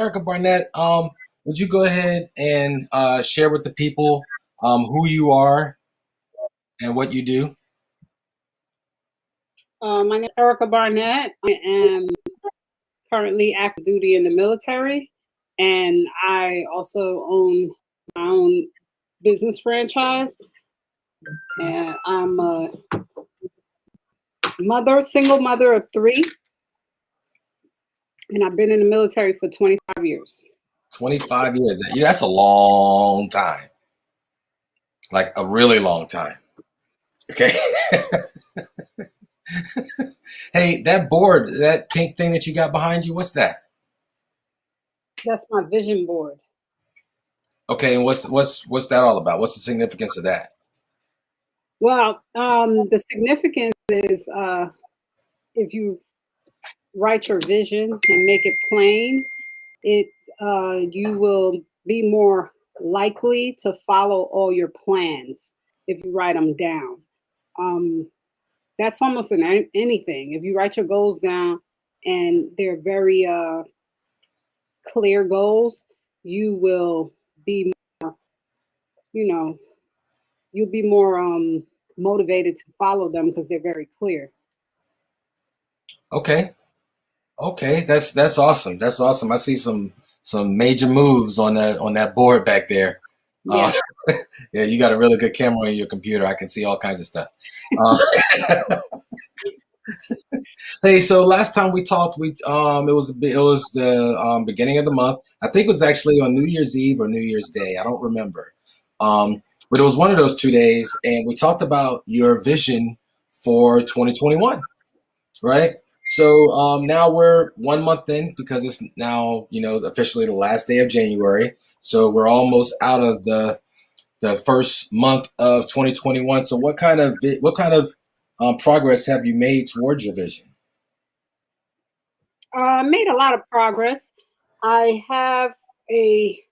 Erica Barnett, would you go ahead and share with the people who you are and what you do? My name is Erica Barnett. I am currently active duty in the military, and I also own my own business franchise. And I'm a single mother of three, and I've been in the military for 25 years. 25 years. That's a long time, like a really long time. Okay. Hey, that board, that pink thing that you got behind you, what's that? That's my vision board. Okay, and what's that all about? What's the significance of that? Well, the significance is if you write your vision and make it plain, it you will be more likely to follow all your plans if you write them down. Um, that's almost in anything. If you write your goals down and they're very clear goals, you will be, you know, you'll be more motivated to follow them because they're very clear. Okay. Okay, that's awesome. That's awesome. I see some major moves on that board back there. Uh, Yeah. yeah, you got a really good camera on your computer. I can see all kinds of stuff. Uh, hey, so last time we talked, it was the beginning of the month. I think it was actually on New Year's Eve or New Year's Day. I don't remember, but it was one of those 2 days, and we talked about your vision for 2021. Right? So now we're 1 month in because it's now, officially the last day of January. So we're almost out of the first month of 2021. So what kind of progress have you made towards your vision? Made a lot of progress. I have a,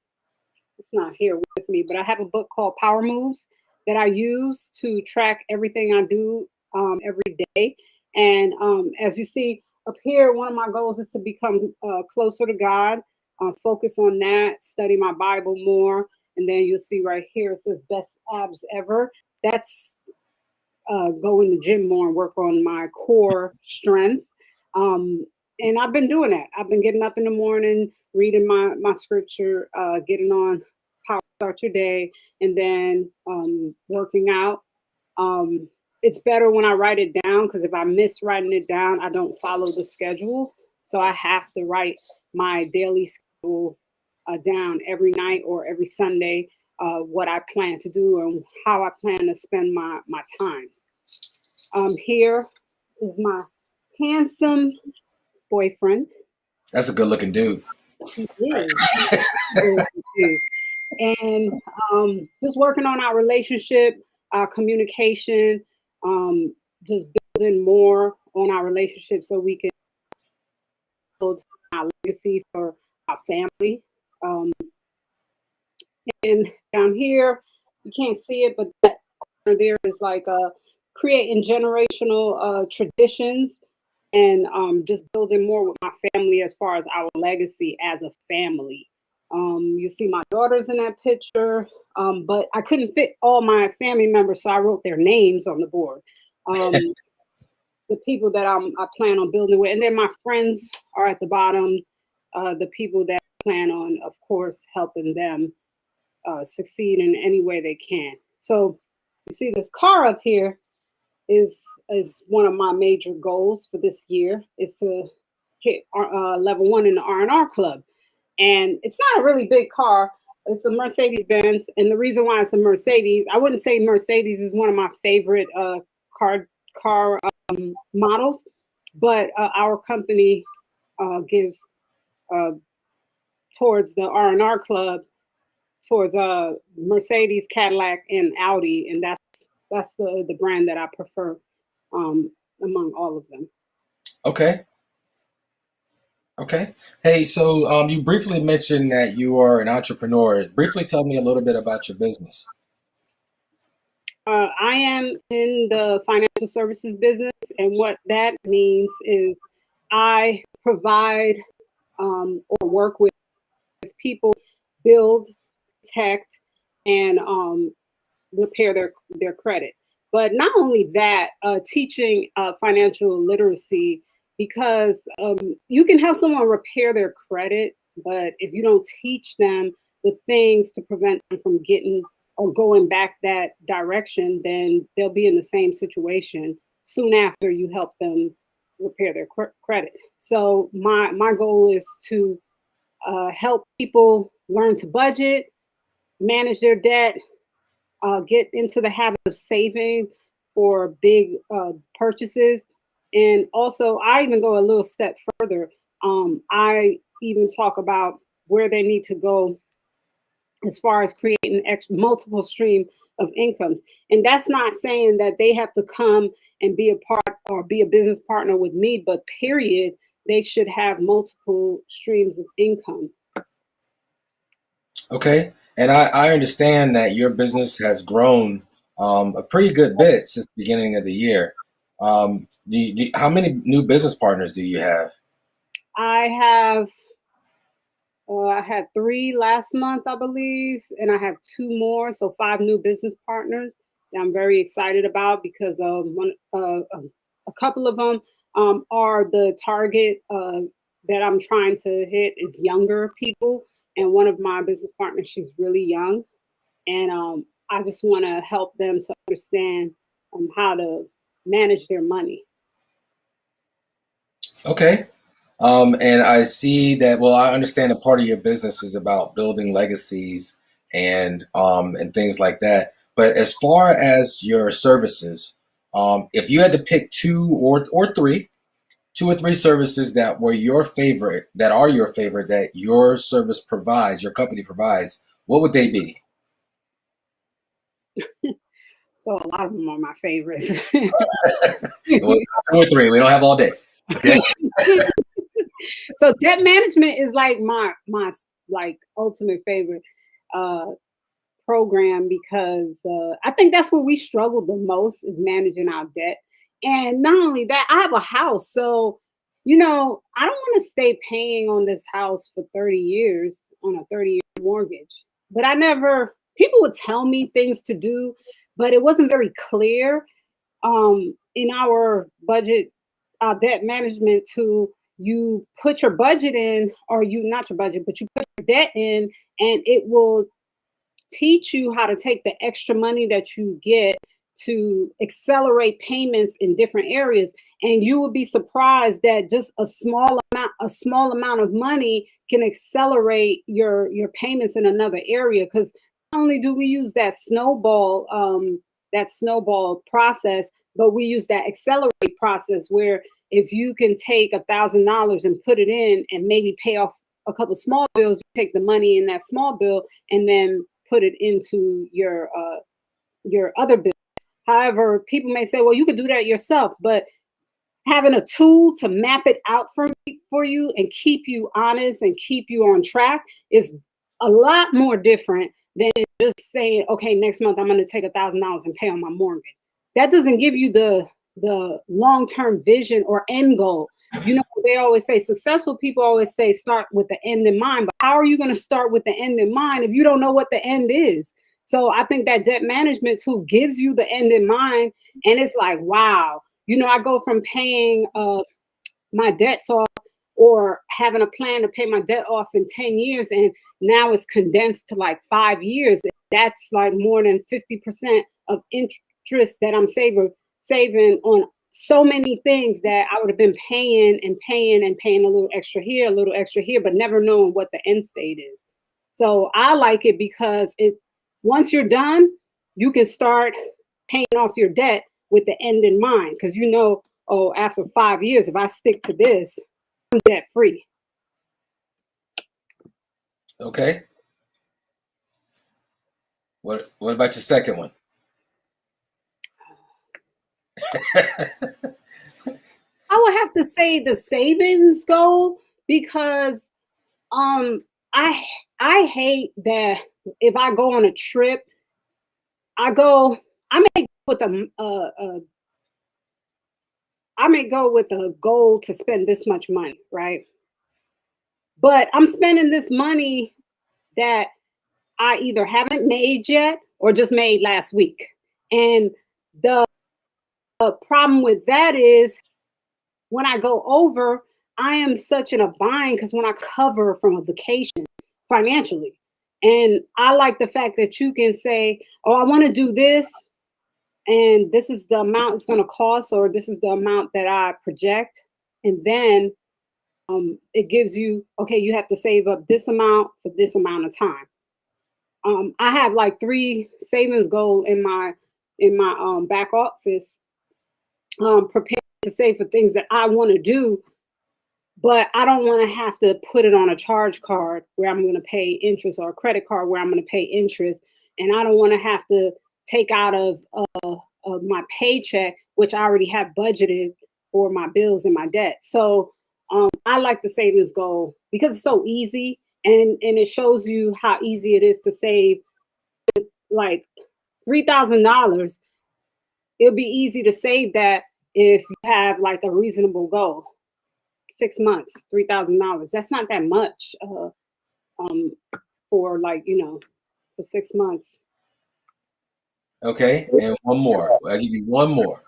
it's not here with me, but I have a book called Power Moves that I use to track everything I do every day. And as you see up here, one of my goals is to become closer to God, focus on that, study my Bible more. And then you'll see right here, it says best abs ever. That's go in the gym more and work on my core strength. Um, and I've been doing that. I've been getting up in the morning, reading my scripture, getting on how to start your day, and then working out. Um, it's better when I write it down because if I miss writing it down, I don't follow the schedule. So I have to write my daily schedule down every night or every Sunday, what I plan to do and how I plan to spend my time. Here is my handsome boyfriend. That's a good looking dude. He is. Very good. And just working on our relationship, our communication, um, just building more on our relationship so we can build our legacy for our family. Um, and down here, you can't see it, but that corner there is like creating generational traditions and just building more with my family as far as our legacy as a family. You see my daughters in that picture, but I couldn't fit all my family members, so I wrote their names on the board. Um, the people that I plan on building with, and then my friends are at the bottom. The people that I plan on, of course, helping them succeed in any way they can. So you see this car up here is one of my major goals for this year is to hit level one in the R&R club. And it's not a really big car. It's a Mercedes Benz, and the reason why it's a Mercedes, I wouldn't say Mercedes is one of my favorite car models, but our company gives uh, towards the R&R club towards Mercedes, Cadillac, and Audi, and that's the brand that I prefer among all of them. Okay. Okay. Hey, so you briefly mentioned that you are an entrepreneur. Briefly tell me a little bit about your business. I am in the financial services business, and what that means is I provide or work with people build, protect, and repair their credit. But not only that, teaching financial literacy, because you can help someone repair their credit, but if you don't teach them the things to prevent them from getting or going back that direction, then they'll be in the same situation soon after you help them repair their credit. So my goal is to help people learn to budget, manage their debt, get into the habit of saving for big purchases. And also, I even go a little step further. I even talk about where they need to go as far as creating multiple stream of incomes. And that's not saying that they have to come and be a part or be a business partner with me, but period, they should have multiple streams of income. Okay. And I understand that your business has grown a pretty good bit since the beginning of the year. How many new business partners do you have? I have I had 3 last month, I believe, and I have 2 more, so 5 new business partners that I'm very excited about because a couple of them are the target that I'm trying to hit is younger people, and one of my business partners, she's really young, and I just want to help them to understand how to manage their money. Okay. And I see that, well, I understand that part of your business is about building legacies and things like that. But as far as your services, if you had to pick or three, 2 or 3 services that were your favorite, that are your favorite, that your service provides, your company provides, what would they be? So a lot of them are my favorites. Well, 2 or 3. We don't have all day. Okay. So debt management is like my like ultimate favorite uh program because I think that's where we struggle the most is managing our debt. And not only that, I have a house, so I don't want to stay paying on this house for 30 years on a 30-year mortgage. But I never people would tell me things to do, but it wasn't very clear in our budget, debt management to you put your budget in, or you not your budget, but you put your debt in, and it will teach you how to take the extra money that you get to accelerate payments in different areas, and you will be surprised that just a small amount of money can accelerate your payments in another area, because not only do we use that snowball process, but we use that accelerate process where if you can take $1,000 and put it in and maybe pay off a couple small bills, you take the money in that small bill and then put it into your other bill. However, people may say, well, you could do that yourself, but having a tool to map it out for you and keep you honest and keep you on track is a lot more different than just saying, okay, next month I'm going to take $1,000 and pay on my mortgage. That doesn't give you the long-term vision or end goal. They always say, successful people always say start with the end in mind, but how are you going to start with the end in mind if you don't know what the end is? So I think that debt management tool gives you the end in mind, and it's like, wow, I go from paying my debts off or having a plan to pay my debt off in 10 years, and now it's condensed to like 5 years. That's like more than 50% of interest that I'm saving on so many things that I would have been paying and paying and paying a little extra here, a little extra here, but never knowing what the end state is. So I like it because once you're done, you can start paying off your debt with the end in mind. Because oh, after 5 years, if I stick to this, I'm debt free. Okay. What about your second one? I would have to say the savings goal because um I I hate that if I go on a trip, I may go with a goal to spend this much money, right? But I'm spending this money that I either haven't made yet or just made last week. And the problem with that is when I go over, I am such in a bind because when I cover from a vacation financially, and I like the fact that you can say, oh, I want to do this, and this is the amount it's going to cost, or this is the amount that I project. And then it gives you, okay, you have to save up this amount for this amount of time. I have like 3 savings goals in my back office, prepared to save for things that I want to do, but I don't want to have to put it on a charge card where I'm going to pay interest, or a credit card where I'm going to pay interest, and I don't want to have to take out of my paycheck, which I already have budgeted for my bills and my debt. So I like the savings goal because it's so easy, and it shows you how easy it is to save like $3,000. It'll be easy to save that if you have like a reasonable goal. 6 months, $3,000. That's not that much for like, for 6 months. Okay, and one more. I'll give you one more.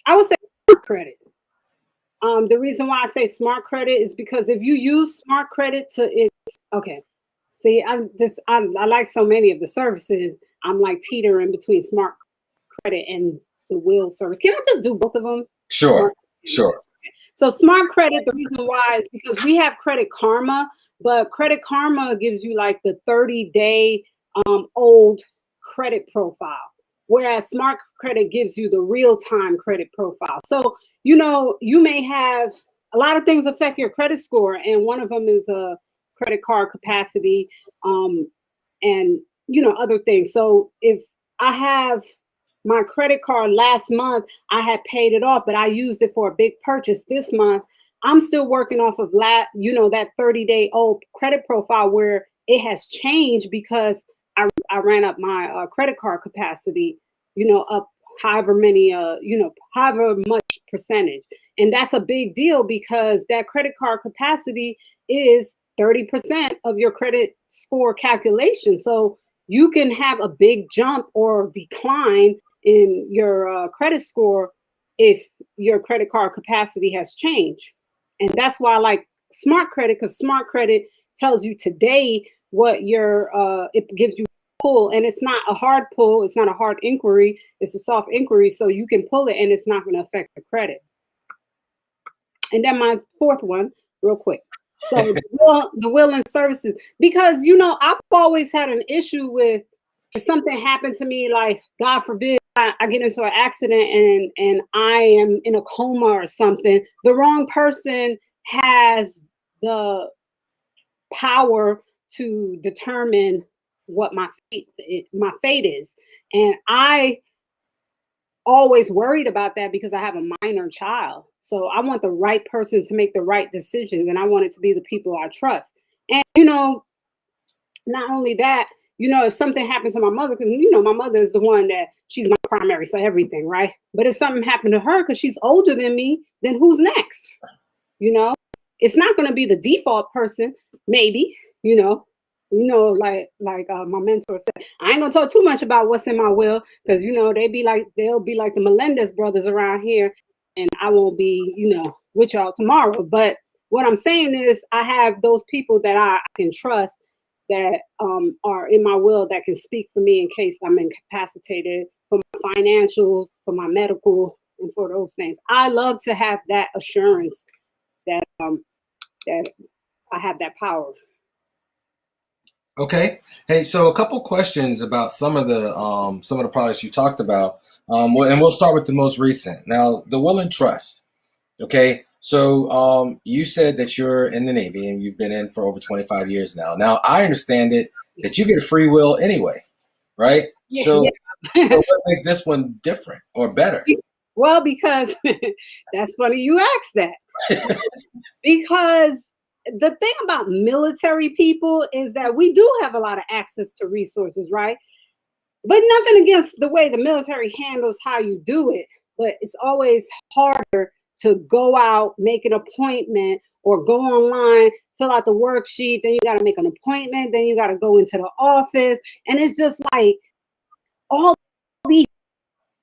I would say smart credit. The reason why I say smart credit is because if you use smart credit okay. See, I like so many of the services. I'm like teetering between smart credit and the will service. Can I just do both of them? Sure, sure. So smart credit, the reason why is because we have Credit Karma, but Credit Karma gives you like the 30-day old credit profile, whereas smart credit gives you the real-time credit profile. So, you may have a lot of things affect your credit score, and one of them is a credit card capacity, and other things. So if I have my credit card last month, I had paid it off, but I used it for a big purchase this month. I'm still working off of that 30-day old credit profile where it has changed because I ran up my credit card capacity, up however many, however much percentage. And that's a big deal because that credit card capacity is 30% of your credit score calculation. So you can have a big jump or decline in your credit score if your credit card capacity has changed. And that's why I like smart credit, because smart credit tells you today what it gives you a pull, and it's not a hard pull, it's not a hard inquiry, it's a soft inquiry, so you can pull it and it's not going to affect the credit. And then my 4th one, real quick. So the will and services, because I've always had an issue with, if something happened to me, like God forbid, I get into an accident and I am in a coma or something, the wrong person has the power to determine what my fate is. And I always worried about that because I have a minor child. So I want the right person to make the right decisions, and I want it to be the people I trust. And not only that, if something happened to my mother, because my mother is the one that she's my primary for everything, right? But if something happened to her because she's older than me, then who's next? It's not going to be the default person, maybe, like my mentor said, I ain't gonna talk too much about what's in my will, because they'll be like the Melendez brothers around here, and I won't be with y'all tomorrow. But what I'm saying is, I have those people that I can trust that are in my will that can speak for me in case I'm incapacitated, for my financials, for my medical, and for those things. I love to have that assurance that that I have that power. Okay. Hey, so a couple questions about some of the products you talked about. And we'll start with the most recent. Now, the will and trust. Okay. So you said that you're in the Navy and you've been in for over 25 years now. Now, I understand it that you get a free will anyway, right? Yeah, so, yeah. So what makes this one different or better? Well, because that's funny you asked that. Because the thing about military people is that we do have a lot of access to resources, right? But nothing against the way the military handles how you do it. But it's always harder to go out, make an appointment, or go online, fill out the worksheet, then you got to make an appointment, then you got to go into the office. And it's just like all these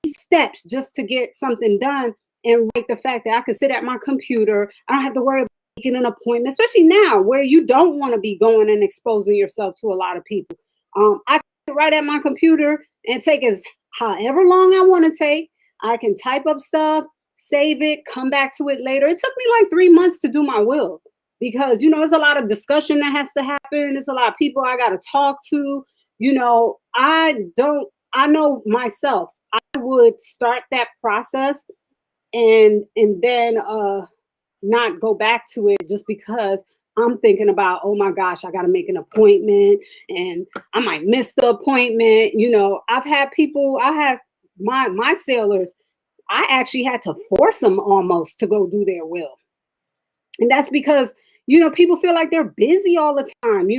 steps just to get something done. And like the fact that I could sit at my computer, I don't have to worry about making an appointment, especially now where you don't want to be going and exposing yourself to a lot of people. I can sit right at my computer and take as however long I want to take. I can type up stuff, save it, come back to it later. It took me like 3 months to do my will because, there's a lot of discussion that has to happen. There's a lot of people I got to talk to. I know myself. I would start that process and then not go back to it just because I'm thinking about, oh my gosh, I got to make an appointment and I might miss the appointment. I've had people, I have my sailors, I actually had to force them almost to go do their will. And that's because, people feel like they're busy all the time.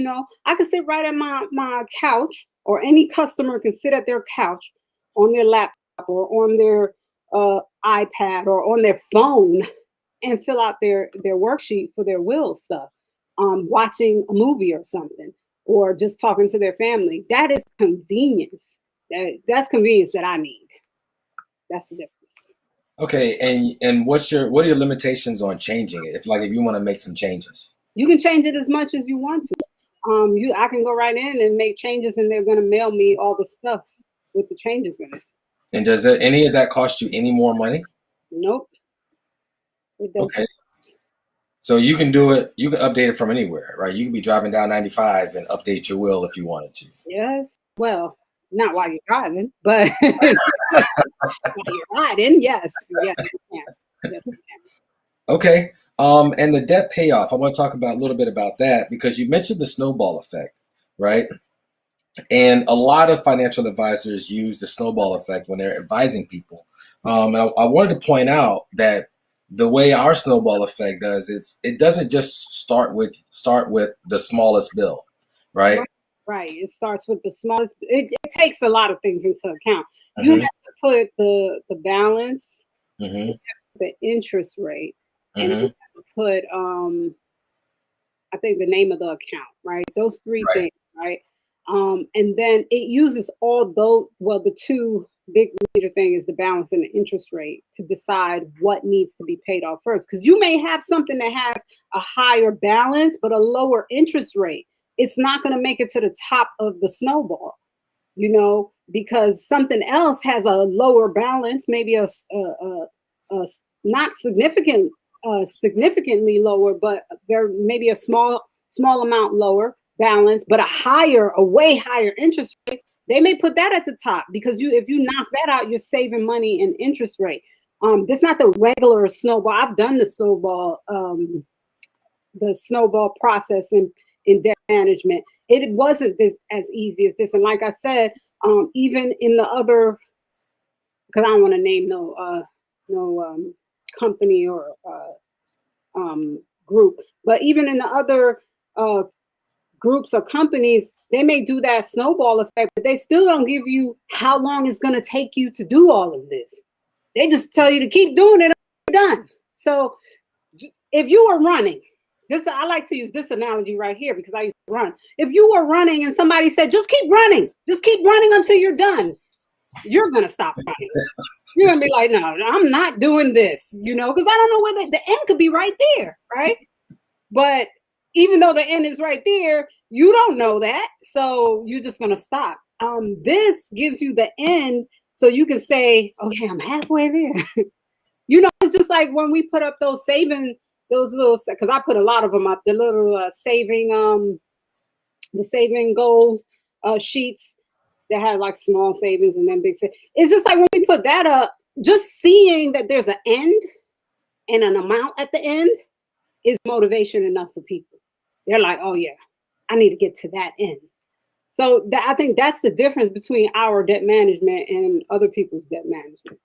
I could sit right at my couch, or any customer can sit at their couch on their laptop or on their iPad or on their phone and fill out their worksheet for their will stuff, watching a movie or something, or just talking to their family. That is convenience. That's convenience that I need. That's the difference. Okay, and what are your limitations on changing it? If you want to make some changes, you can change it as much as you want to. I can go right in and make changes, and they're going to mail me all the stuff with the changes in it. And does any of that cost you any more money? Nope. It doesn't. Okay. So you can do it. You can update it from anywhere, right? You can be driving down 95 and update your will if you wanted to. Yes. Well, not while you're driving, but while you're riding, yes. Yes, you can. Yes, you can. Okay. And the debt payoff, I want to talk about a little bit about that because you mentioned the snowball effect, right? And a lot of financial advisors use the snowball effect when they're advising people. I wanted to point out that the way our snowball effect does it doesn't just start with the smallest bill, right? Right. It starts with the smallest. It takes a lot of things into account. Mm-hmm. You have to put the balance, Mm-hmm. the interest rate, Mm-hmm. and you have to put I think the name of the account, right? Those three Right. things, right? And then it uses all those. Well, the two big major thing is the balance and the interest rate to decide what needs to be paid off first. Because you may have something that has a higher balance but a lower interest rate. It's not going to make it to the top of the snowball, because something else has a lower balance, maybe a not significantly lower, but maybe a small amount lower balance, but a way higher interest rate. They may put that at the top because if you knock that out, you're saving money in interest rate. That's not the regular snowball. I've done the snowball process in debt management. It wasn't as easy as this. And like I said, even in the other, because I don't want to name no company or group, but even in the other groups or companies, they may do that snowball effect, but they still don't give you how long it's going to take you to do all of this. They just tell you to keep doing it until you're done. So if you were running, I like to use this analogy right here because I used to run. If you were running and somebody said, just keep running until you're done, you're going to stop running. You're going to be like, no, I'm not doing this, because I don't know where the end could be right there, right? But even though the end is right there, you don't know that. So you're just going to stop. This gives you the end so you can say, okay, I'm halfway there. It's just like when we put up those little, because I put a lot of them up, the little the saving goal sheets that have like small savings and then big savings. It's just like when we put that up, just seeing that there's an end and an amount at the end is motivation enough for people. They're like, oh yeah, I need to get to that end. So I think that's the difference between our debt management and other people's debt management.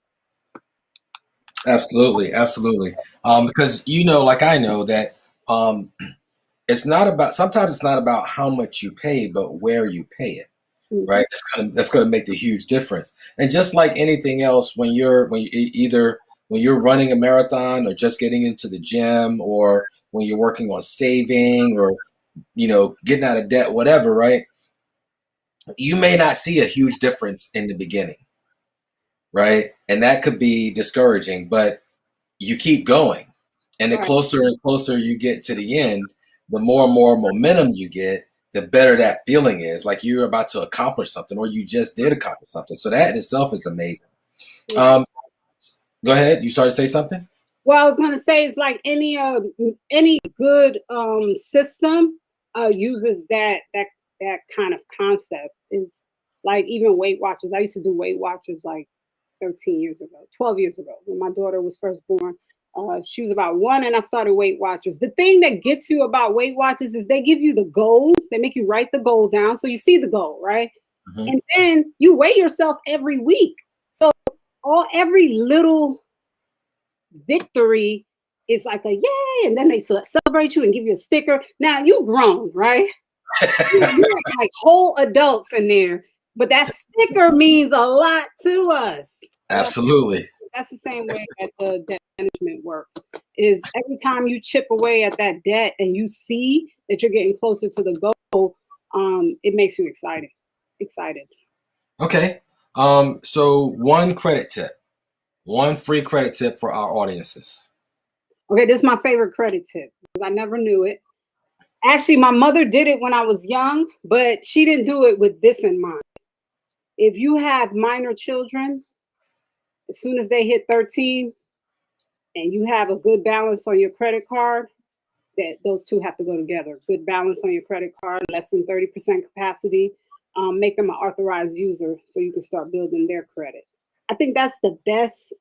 Absolutely, absolutely. Because like I know that sometimes it's not about how much you pay, but where you pay it. Mm-hmm. Right? That's gonna make the huge difference. And just like anything else, when you're running a marathon or just getting into the gym or when you're working on saving or, getting out of debt, whatever, right? You may not see a huge difference in the beginning, right? And that could be discouraging, but you keep going. And the Right. closer and closer you get to the end, the more and more momentum you get, the better that feeling is. Like you're about to accomplish something or you just did accomplish something. So that in itself is amazing. Yeah. Um, Go ahead. You started to say something? Well, I was going to say it's like any good system uses that kind of concept. Is like even Weight Watchers. I used to do Weight Watchers like 13 years ago, 12 years ago when my daughter was first born. She was about one, and I started Weight Watchers. The thing that gets you about Weight Watchers is they give you the goal. They make you write the goal down, so you see the goal, right? Hmm. And then you weigh yourself every week. So every little victory is like a yay, and then they celebrate you and give you a sticker. Now you grown, right? You're like whole adults in there, but that sticker means a lot to us. So Absolutely. that's the same way that the debt management works. Is every time you chip away at that debt and you see that you're getting closer to the goal, it makes you excited. Excited. Okay. So one free credit tip for our audiences. Okay, this is my favorite credit tip because I never knew it. Actually, my mother did it when I was young, but she didn't do it with this in mind. If you have minor children, as soon as they hit 13 and you have a good balance on your credit card, that those two have to go together. Good balance on your credit card, less than 30% capacity. Make them an authorized user so you can start building their credit. I think that's the best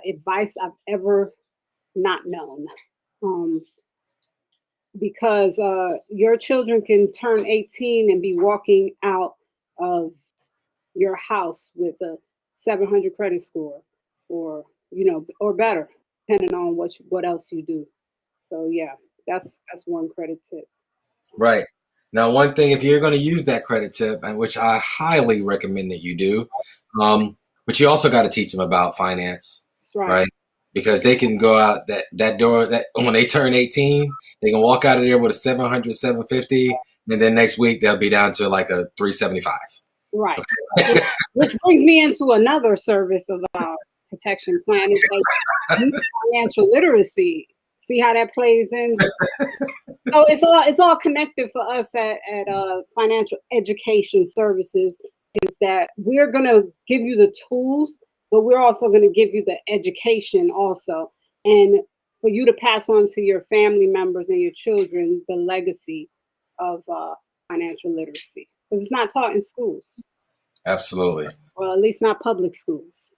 advice I've ever not known. Um, because your children can turn 18 and be walking out of your house with a 700 credit score or better, depending on what else you do. So yeah, that's one credit tip. Right. Now, one thing, if you're going to use that credit tip, and which I highly recommend that you do, but you also got to teach them about finance, That's right. right? Because they can go out that door that when they turn 18, they can walk out of there with a 700, 750, and then next week they'll be down to like a 375. Right. Okay. Which brings me into another service of our protection plan is like financial literacy. See how that plays in. So it's all connected for us at financial education services. Is that we're gonna give you the tools, but we're also gonna give you the education also, and for you to pass on to your family members and your children the legacy of financial literacy because it's not taught in schools, Absolutely. or at least not public schools.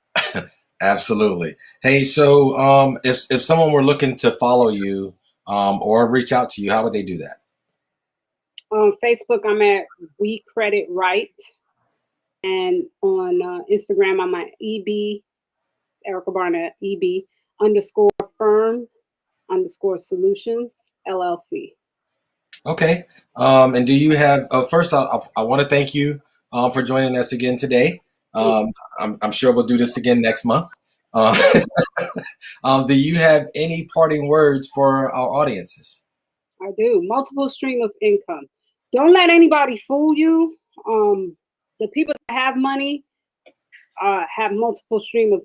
Absolutely. Hey, so if someone were looking to follow you or reach out to you, how would they do that? On Facebook, I'm at We Credit Right, and on Instagram, I'm at EB Erica Barnett EB underscore firm underscore solutions LLC. Okay. And do you have, first, I want to thank you for joining us again today. Um, I'm sure we'll do this again next month. Uh, do you have any parting words for our audiences? I do. Multiple stream of income. Don't let anybody fool you. The people that have money have multiple stream of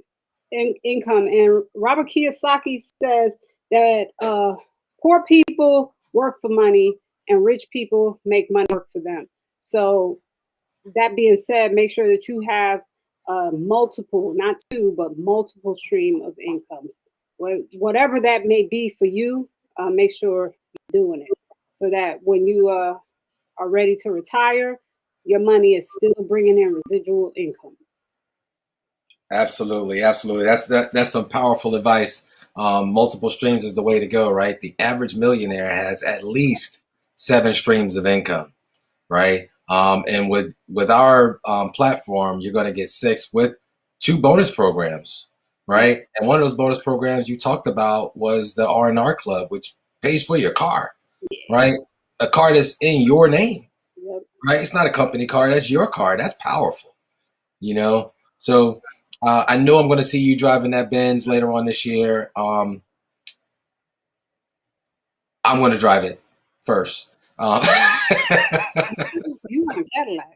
income. And Robert Kiyosaki says that poor people work for money and rich people make money work for them. So that being said, make sure that you have multiple, not two, but multiple stream of incomes. Whatever that may be for you, make sure you're doing it so that when you are ready to retire, your money is still bringing in residual income. Absolutely, absolutely. That's some powerful advice. Multiple streams is the way to go, right? The average millionaire has at least seven streams of income, right? And with our platform, you're going to get six with two bonus programs, right? And one of those bonus programs you talked about was the R&R Club, which pays for your car, right? A car that's in your name, Yep. right? It's not a company car; that's your car. That's powerful, you know. So I know I'm going to see you driving that Benz later on this year. I'm going to drive it first. You want a Cadillac?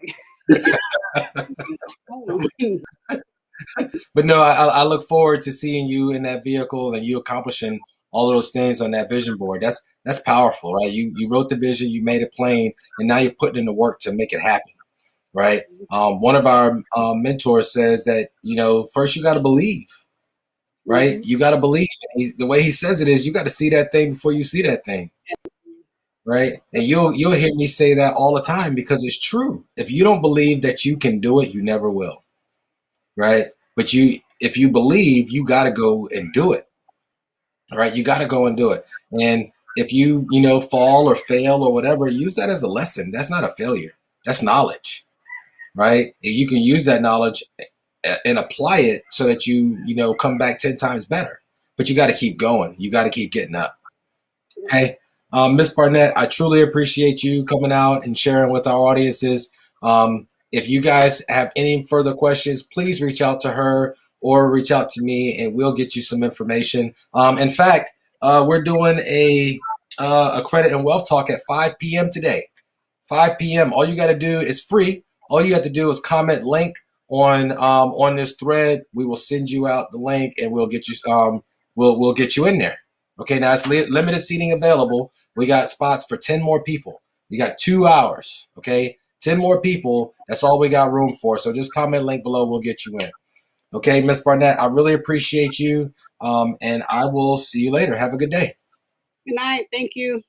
Hold on. But no, I look forward to seeing you in that vehicle and you accomplishing all of those things on that vision board. That's powerful, right? You wrote the vision, you made it plain, and now you're putting in the work to make it happen, right? One of our mentors says that first you got to believe, right? Mhm. You got to believe. The way he says it is, you got to see that thing before you see that thing, right? And you'll hear me say that all the time because it's true. If you don't believe that you can do it, you never will, right? But if you believe, you got to go and do it, right? You got to go and do it. And if you fall or fail or whatever, use that as a lesson. That's not a failure. That's knowledge, right? And you can use that knowledge and apply it so that you come back 10 times better. But you got to keep going. You got to keep getting up. Okay. Miss Barnett, I truly appreciate you coming out and sharing with our audiences. If you guys have any further questions, please reach out to her or reach out to me and we'll get you some information. In fact, we're doing a credit and wealth talk at 5 p.m. today. 5 p.m. All you got to do is free. All you have to do is comment link on this thread. We will send you out the link and we'll get you we'll get you in there. Okay, now it's limited seating available. We got spots for 10 more people. We got 2 hours. Okay, 10 more people. That's all we got room for. So just comment link below. We'll get you in. Okay, Miss Barnett, I really appreciate you. And I will see you later. Have a good day. Good night. Thank you.